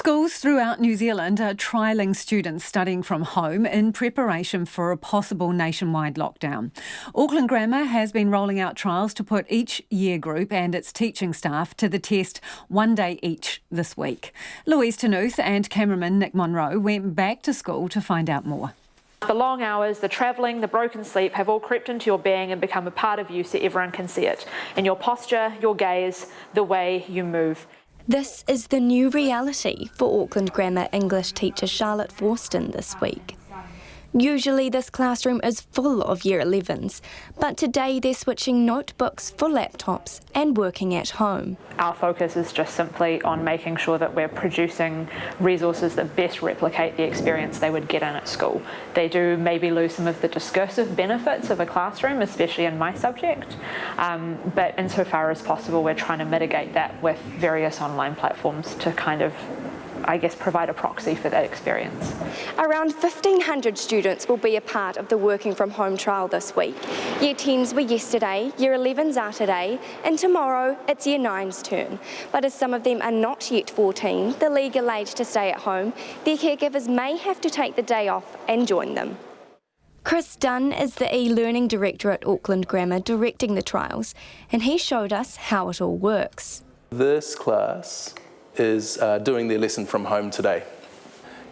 Schools throughout New Zealand are trialling students studying from home in preparation for a possible nationwide lockdown. Auckland Grammar has been rolling out trials to put each year group and its teaching staff to the test one day each this week. Louise Ternouth and cameraman Nick Monro went back to school to find out more. The long hours, the travelling, the broken sleep have all crept into your being and become a part of you so everyone can see it. In your posture, your gaze, the way you move. This is the new reality for Auckland Grammar English teacher Charlotte Forston this week. Usually this classroom is full of Year 11s, but today they're switching notebooks for laptops and working at home. Our focus is just simply on making sure that we're producing resources that best replicate the experience they would get in at school. They do maybe lose some of the discursive benefits of a classroom, especially in my subject, but insofar as possible we're trying to mitigate that with various online platforms to kind of, I guess, provide a proxy for that experience. Around 1,500 students will be a part of the working from home trial this week. Year 10s were yesterday, Year 11s are today, and tomorrow it's Year 9's turn. But as some of them are not yet 14, the legal age to stay at home, their caregivers may have to take the day off and join them. Chris Dunn is the e-learning director at Auckland Grammar directing the trials, and he showed us how it all works. This class is doing their lesson from home today.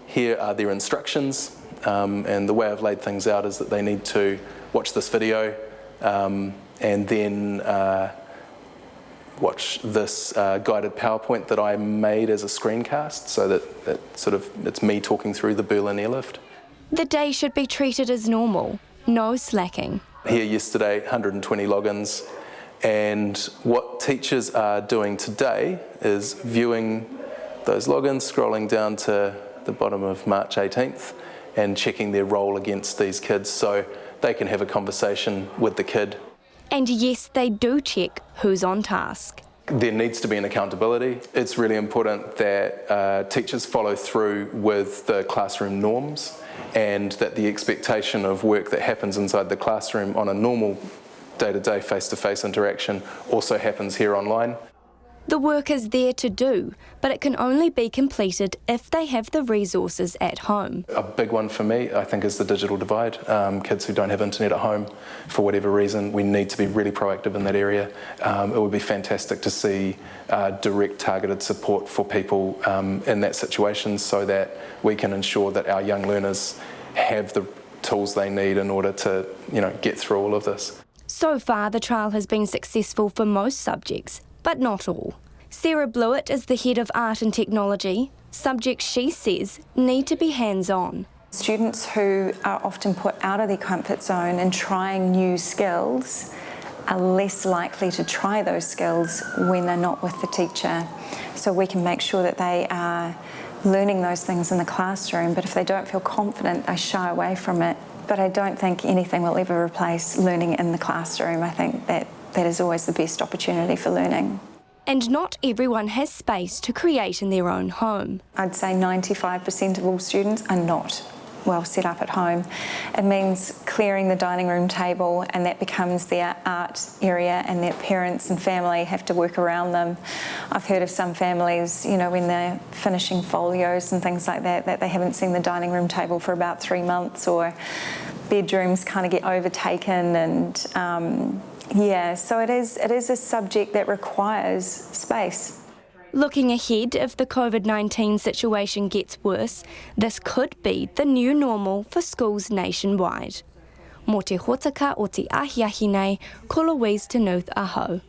Here are their instructions, and the way I've laid things out is that they need to watch this video and then watch this guided PowerPoint that I made as a screencast, so that it's me talking through the Berlin airlift. The day should be treated as normal, no slacking. Here yesterday, 120 logins. And what teachers are doing today is viewing those logins, scrolling down to the bottom of March 18th and checking their role against these kids so they can have a conversation with the kid. And yes, they do check who's on task. There needs to be an accountability. It's really important that teachers follow through with the classroom norms and that the expectation of work that happens inside the classroom on a normal day-to-day face-to-face interaction also happens here online. The work is there to do, but it can only be completed if they have the resources at home. A big one for me, I think, is the digital divide. Kids who don't have internet at home, for whatever reason, we need to be really proactive in that area. It would be fantastic to see direct targeted support for people in that situation so that we can ensure that our young learners have the tools they need in order to, get through all of this. So far, the trial has been successful for most subjects, but not all. Sarah Blewett is the head of art and technology. Subjects, she says, need to be hands-on. Students who are often put out of their comfort zone and trying new skills are less likely to try those skills when they're not with the teacher. So we can make sure that they are learning those things in the classroom, but if they don't feel confident, they shy away from it. But I don't think anything will ever replace learning in the classroom. I think that is always the best opportunity for learning. And not everyone has space to create in their own home. I'd say 95% of all students are not well set up at home. It means clearing the dining room table, and that becomes their art area, and their parents and family have to work around them. I've heard of some families, when they're finishing folios and things like that, that they haven't seen the dining room table for about 3 months, or bedrooms kind of get overtaken, and so it is a subject that requires space. Looking ahead, if the Covid-19 situation gets worse, this could be the new normal for schools nationwide. Mō te hotaka o te ahiahi nei, ko Louise Ternouth aho.